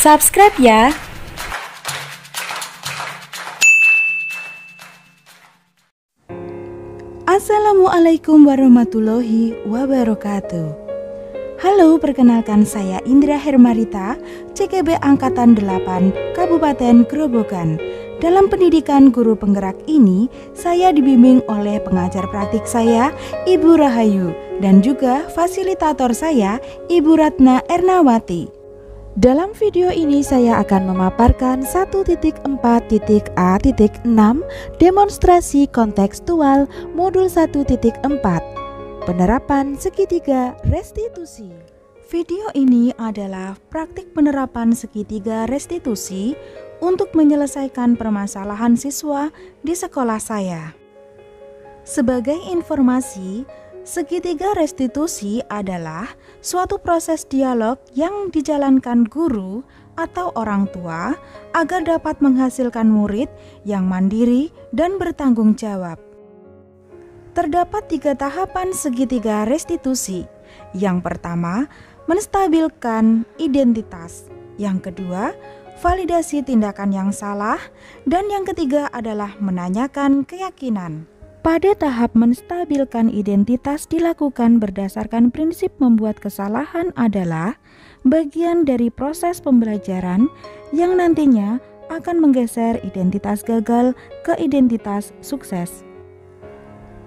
Subscribe ya. Assalamualaikum warahmatullahi wabarakatuh. Halo, perkenalkan saya Indra Hermarita, CKB Angkatan 8, Kabupaten Grobogan. Dalam pendidikan guru penggerak ini, saya dibimbing oleh pengajar praktik saya, Ibu Rahayu, dan juga fasilitator saya, Ibu Ratna Ernawati. Dalam video ini saya akan memaparkan 1.4.A.6 demonstrasi kontekstual modul 1.4 penerapan segitiga restitusi. Video ini adalah praktik penerapan segitiga restitusi untuk menyelesaikan permasalahan siswa di sekolah saya. Sebagai informasi, segitiga restitusi adalah suatu proses dialog yang dijalankan guru atau orang tua agar dapat menghasilkan murid yang mandiri dan bertanggung jawab. Terdapat 3 tahapan segitiga restitusi. Yang pertama, menstabilkan identitas. Yang kedua, validasi tindakan yang salah. Dan yang ketiga adalah menanyakan keyakinan. Pada tahap menstabilkan identitas dilakukan berdasarkan prinsip membuat kesalahan adalah bagian dari proses pembelajaran yang nantinya akan menggeser identitas gagal ke identitas sukses.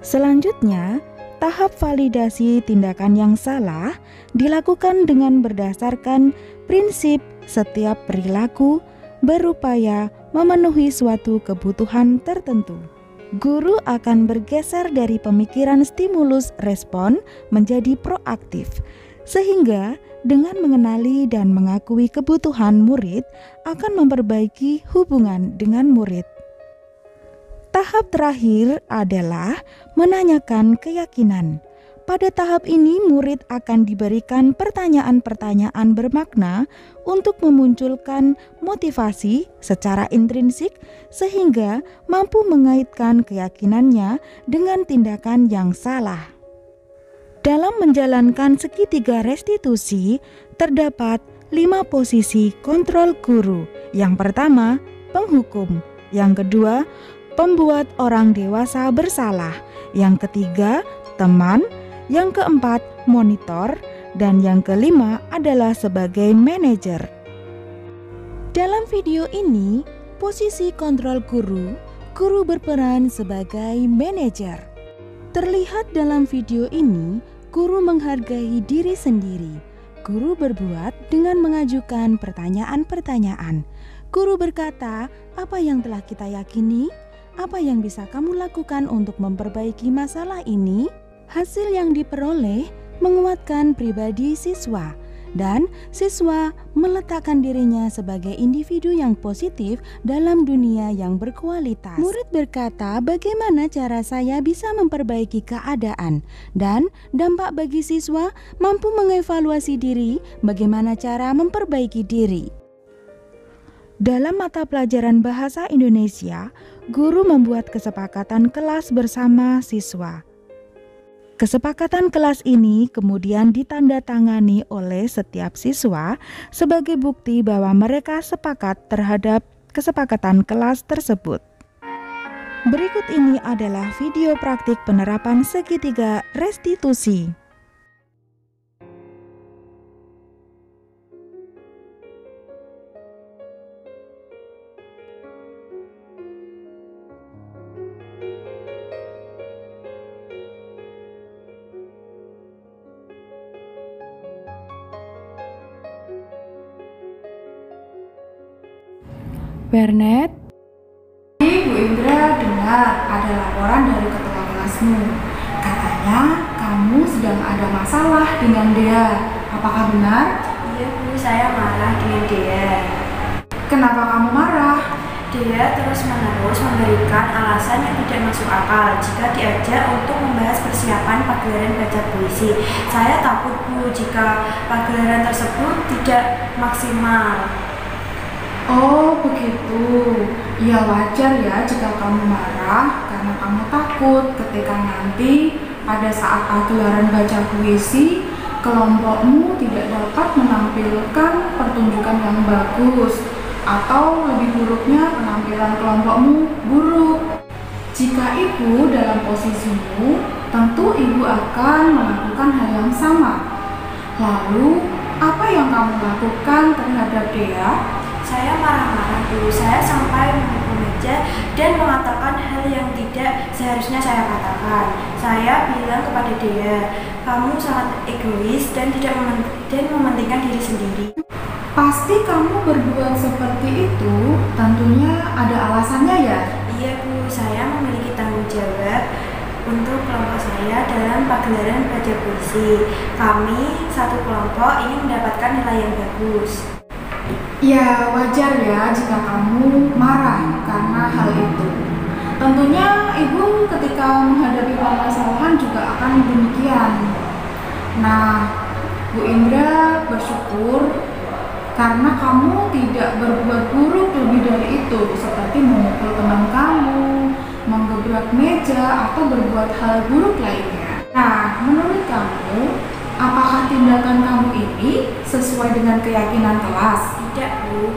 Selanjutnya, tahap validasi tindakan yang salah dilakukan dengan berdasarkan prinsip setiap perilaku berupaya memenuhi suatu kebutuhan tertentu. Guru akan bergeser dari pemikiran stimulus respon menjadi proaktif, sehingga dengan mengenali dan mengakui kebutuhan murid akan memperbaiki hubungan dengan murid. Tahap terakhir adalah menanyakan keyakinan. Pada tahap ini murid akan diberikan pertanyaan-pertanyaan bermakna untuk memunculkan motivasi secara intrinsik sehingga mampu mengaitkan keyakinannya dengan tindakan yang salah. Dalam menjalankan segitiga restitusi, terdapat 5 posisi kontrol guru. Yang pertama, penghukum. Yang kedua, pembuat orang dewasa bersalah. Yang ketiga, teman. Yang keempat, monitor. Dan yang kelima adalah sebagai manajer. Dalam video ini, posisi kontrol guru berperan sebagai manajer. Terlihat dalam video ini, guru menghargai diri sendiri. Guru berbuat dengan mengajukan pertanyaan-pertanyaan. Guru berkata, apa yang telah kita yakini? Apa yang bisa kamu lakukan untuk memperbaiki masalah ini? Hasil yang diperoleh menguatkan pribadi siswa, dan siswa meletakkan dirinya sebagai individu yang positif dalam dunia yang berkualitas. Murid berkata, bagaimana cara saya bisa memperbaiki keadaan? Dan dampak bagi siswa mampu mengevaluasi diri, bagaimana cara memperbaiki diri. Dalam mata pelajaran Bahasa Indonesia, guru membuat kesepakatan kelas bersama siswa. Kesepakatan kelas ini kemudian ditandatangani oleh setiap siswa sebagai bukti bahwa mereka sepakat terhadap kesepakatan kelas tersebut. Berikut ini adalah video praktik penerapan segitiga restitusi. Bernet, Bu Indra dengar ada laporan dari ketua kelasmu. Katanya kamu sedang ada masalah dengan Dea. Apakah benar? Iya Bu, saya marah dengan Dea. Kenapa kamu marah? Dea terus-menerus memberikan alasan yang tidak masuk akal jika diajak untuk membahas persiapan pagelaran baca puisi. Saya takut Bu jika pagelaran tersebut tidak maksimal. Oh begitu, ya wajar ya jika kamu marah karena kamu takut ketika nanti pada saat pagelaran baca puisi kelompokmu tidak dapat menampilkan pertunjukan yang bagus, atau lebih buruknya penampilan kelompokmu buruk. Jika ibu dalam posisimu, tentu ibu akan melakukan hal yang sama. Lalu, apa yang kamu lakukan terhadap Dea? Saya marah-marah Bu. Saya sampai memukul meja dan mengatakan hal yang tidak seharusnya saya katakan. Saya bilang kepada Dea, kamu sangat egois dan tidak mementingkan diri sendiri. Pasti kamu berbuat seperti itu, tentunya ada alasannya ya? Iya Bu, saya memiliki tanggung jawab untuk kelompok saya dalam pagelaran baca puisi. Kami satu kelompok ingin mendapatkan nilai yang bagus. Ya, wajar ya jika kamu marah karena hal itu. Tentunya ibu ketika menghadapi permasalahan juga akan demikian. Nah, Bu Indra bersyukur karena kamu tidak berbuat buruk lebih dari itu, seperti memukul teman kamu, menggebrak meja, atau berbuat hal buruk lainnya. Nah, menurut kamu, apakah tindakan kamu ini sesuai dengan keyakinan kelas? Tidak Bu.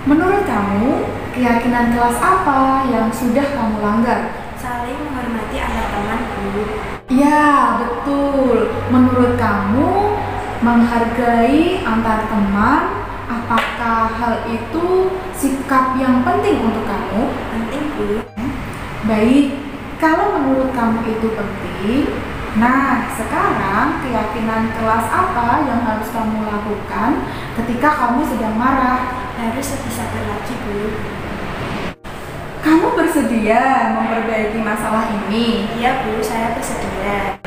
Menurut kamu, keyakinan kelas apa yang sudah kamu langgar? Saling menghormati antar teman Bu. Ya, betul. Menurut kamu, menghargai antar teman, apakah hal itu sikap yang penting untuk kamu? Penting Bu. Baik, kalau menurut kamu itu penting, nah sekarang keyakinan kelas apa yang harus kamu lakukan ketika kamu sedang marah? Harus lebih sabar lagi Bu. Kamu bersedia memperbaiki masalah ini? Iya Bu, saya bersedia.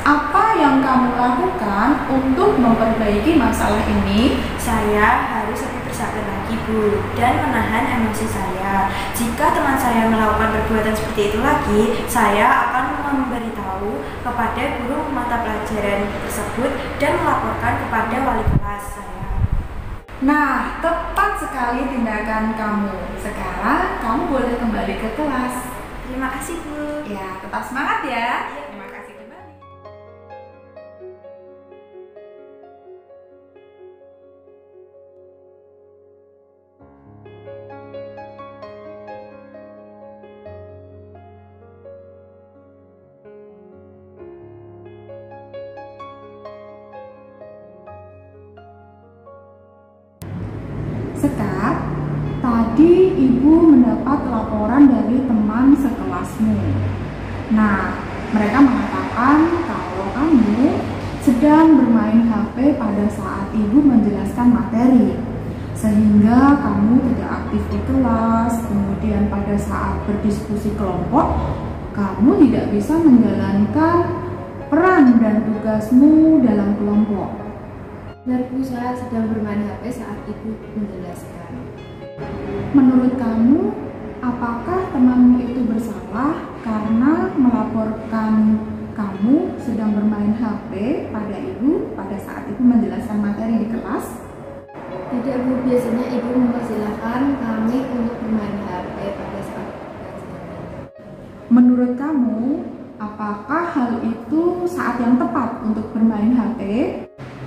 Apa yang kamu lakukan untuk memperbaiki masalah ini? Saya harus lebih bersabar lagi Bu dan menahan emosi saya. Jika teman saya melakukan perbuatan seperti itu lagi, saya akan memberitahu kepada guru mata pelajaran tersebut dan melaporkan kepada wali kelas saya. Nah, tepat sekali tindakan kamu. Sekarang kamu boleh kembali ke kelas. Terima kasih Bu. Ya, tetap semangat ya. Terima kasih kembali. Sekar, tadi ibu mendapat laporan dari teman sekelasmu. Nah, mereka mengatakan kalau kamu sedang bermain HP pada saat ibu menjelaskan materi, sehingga kamu tidak aktif di kelas. Kemudian pada saat berdiskusi kelompok, kamu tidak bisa menjalankan peran dan tugasmu dalam kelompok. Benar Bu, saya sedang bermain HP saat ibu menjelaskan. Menurut kamu, apakah temanmu itu bersalah karena melaporkan kamu sedang bermain HP pada ibu pada saat ibu menjelaskan materi di kelas? Tidak Bu, biasanya ibu mempersilahkan kami untuk bermain HP pada saat pelajaran. Menurut kamu, apakah hal itu saat yang tepat untuk bermain HP?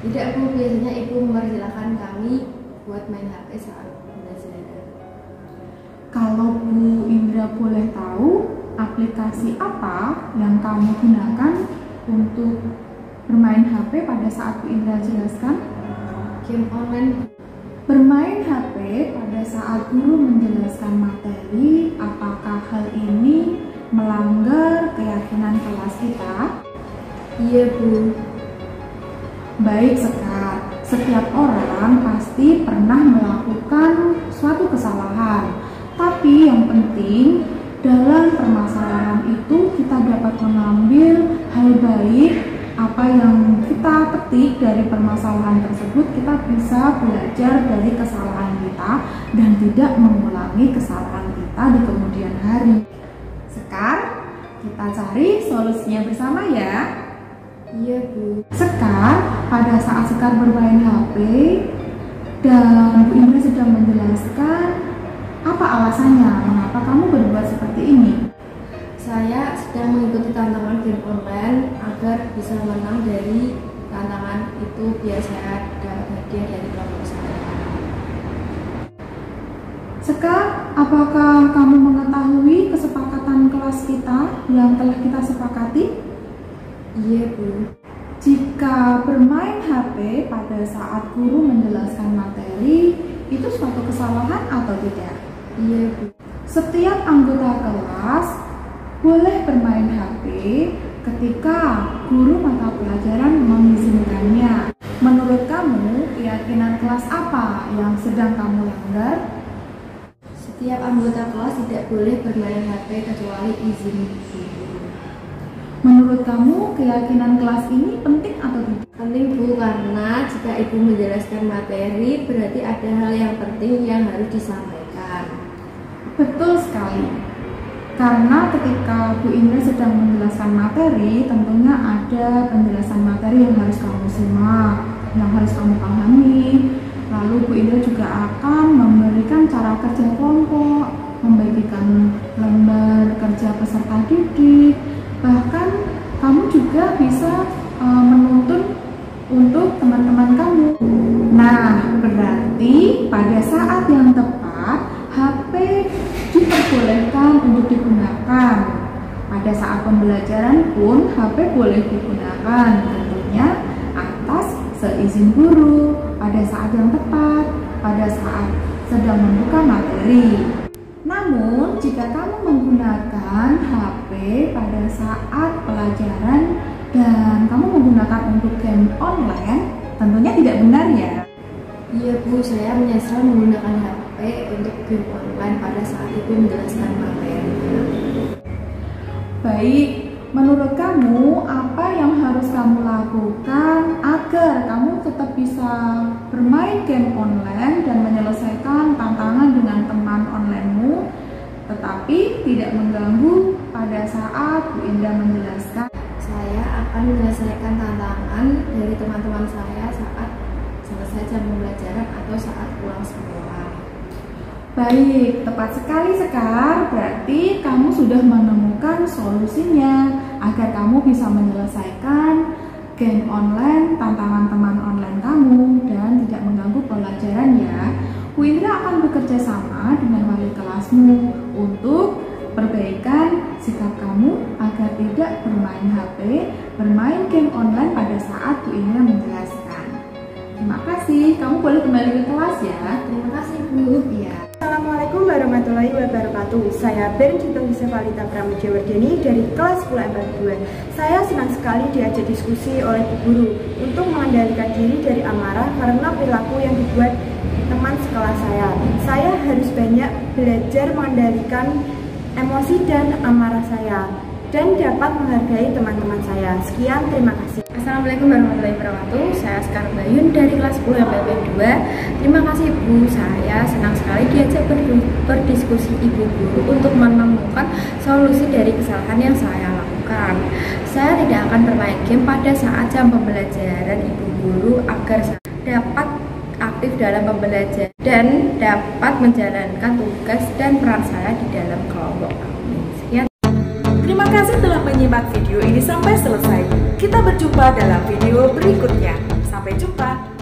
Tidak Bu, biasanya ibu mempersilahkan kami buat main HP saat pelajaran. Kalau Bu Indra boleh tahu, aplikasi apa yang kamu gunakan untuk bermain HP pada saat Bu Indra jelaskan? Game online. Bermain HP pada saat guru menjelaskan materi, apakah hal ini melanggar keyakinan kelas kita? Iya Bu. Baik Sekar, setiap orang pasti pernah melakukan suatu kesalahan. Tapi yang penting dalam permasalahan itu kita dapat mengambil hal baik. Apa yang kita petik dari permasalahan tersebut, kita bisa belajar dari kesalahan kita dan tidak mengulangi kesalahan kita di kemudian hari. Sekar, kita cari solusinya bersama ya. Iya Bu. Sekar, pada saat Sekar bermain HP dan Bu Indra sedang menjelaskan, apa alasannya? Mengapa kamu berbuat seperti ini? Saya sedang mengikuti tantangan game online agar bisa menang dari tantangan kesalahan itu biar saya dapat hadiah dari kelompok saya. Seka, apakah kamu mengetahui kesepakatan kelas kita yang telah kita sepakati? Iya Bu. Jika bermain HP pada saat guru menjelaskan materi, itu suatu kesalahan atau tidak? Iya Bu. Setiap anggota kelas boleh bermain HP ketika guru mata pelajaran mengizinkannya. Menurut kamu, keyakinan kelas apa yang sedang kamu langgar? Setiap anggota kelas tidak boleh bermain HP kecuali izin guru. Menurut kamu, keyakinan kelas ini penting atau tidak? Penting Bu, karena jika Ibu menjelaskan materi berarti ada hal yang penting yang harus disampaikan. Betul sekali. Karena ketika Bu Indra sedang menjelaskan materi, tentunya ada penjelasan materi yang harus kamu simak, yang harus kamu pahami. Lalu Bu Indra juga akan memberikan cara kerja kelompok, membagikan lembar kerja peserta didik. Bahkan kamu juga bisa menuntun untuk teman-teman kamu. Nah, berarti pada saat yang tepat HP diperbolehkan untuk digunakan. Pada saat pembelajaran pun HP boleh digunakan, tentunya atas seizin guru, pada saat yang tepat, pada saat sedang membuka materi. Namun, jika kamu menggunakan HP pada saat pelajaran dan kamu menggunakan untuk game online, tentunya tidak benar ya. Iya Bu, saya menyesal menggunakan HP untuk game online pada saat Ibu menjelaskan materinya. Baik, menurut kamu apa yang harus kamu lakukan agar kamu tetap bisa bermain game online dan menyelesaikan tantangan dengan teman onlinemu, tetapi tidak mengganggu pada saat Bu Indra menjelaskan? Saya akan menyelesaikan tantangan dari teman-teman saya saat selesai jam pembelajaran atau saat pulang sekolah. Baik, tepat sekali Sekar. Berarti kamu sudah menemukan solusinya agar kamu bisa menyelesaikan game online, tantangan teman online kamu, dan tidak mengganggu pelajaran ya. Bu Indra akan bekerja sama dengan wali kelasmu untuk perbaikan sikap kamu agar tidak bermain HP, bermain game online pada saat Bu Indra menjelaskan. Terima kasih, kamu boleh kembali ke kelas ya. Terima kasih Bu. Ya. Assalamualaikum warahmatullahi wabarakatuh. Saya Bernjito Yusefalita Pramujawardeni dari kelas 10 MPK 2. Saya senang sekali diajak diskusi oleh Bu Guru untuk mengendalikan diri dari amarah karena perilaku yang dibuat teman sekelas saya. Saya harus banyak belajar mengendalikan emosi dan amarah saya dan dapat menghargai teman-teman saya. Sekian, terima kasih. Assalamualaikum warahmatullahi wabarakatuh. Saya Sekar Bayun dari kelas 10 MPK 2. Terima kasih Bu, saya senang sekali diajak berdiskusi Ibu Guru untuk menemukan solusi dari kesalahan yang saya lakukan. Saya tidak akan bermain game pada saat jam pembelajaran Ibu Guru agar saya dapat aktif dalam pembelajaran dan dapat menjalankan tugas dan peran saya di dalam kelompok kami. Sekian. Terima kasih telah menyimak video ini sampai selesai. Kita berjumpa dalam video berikutnya. Sampai jumpa.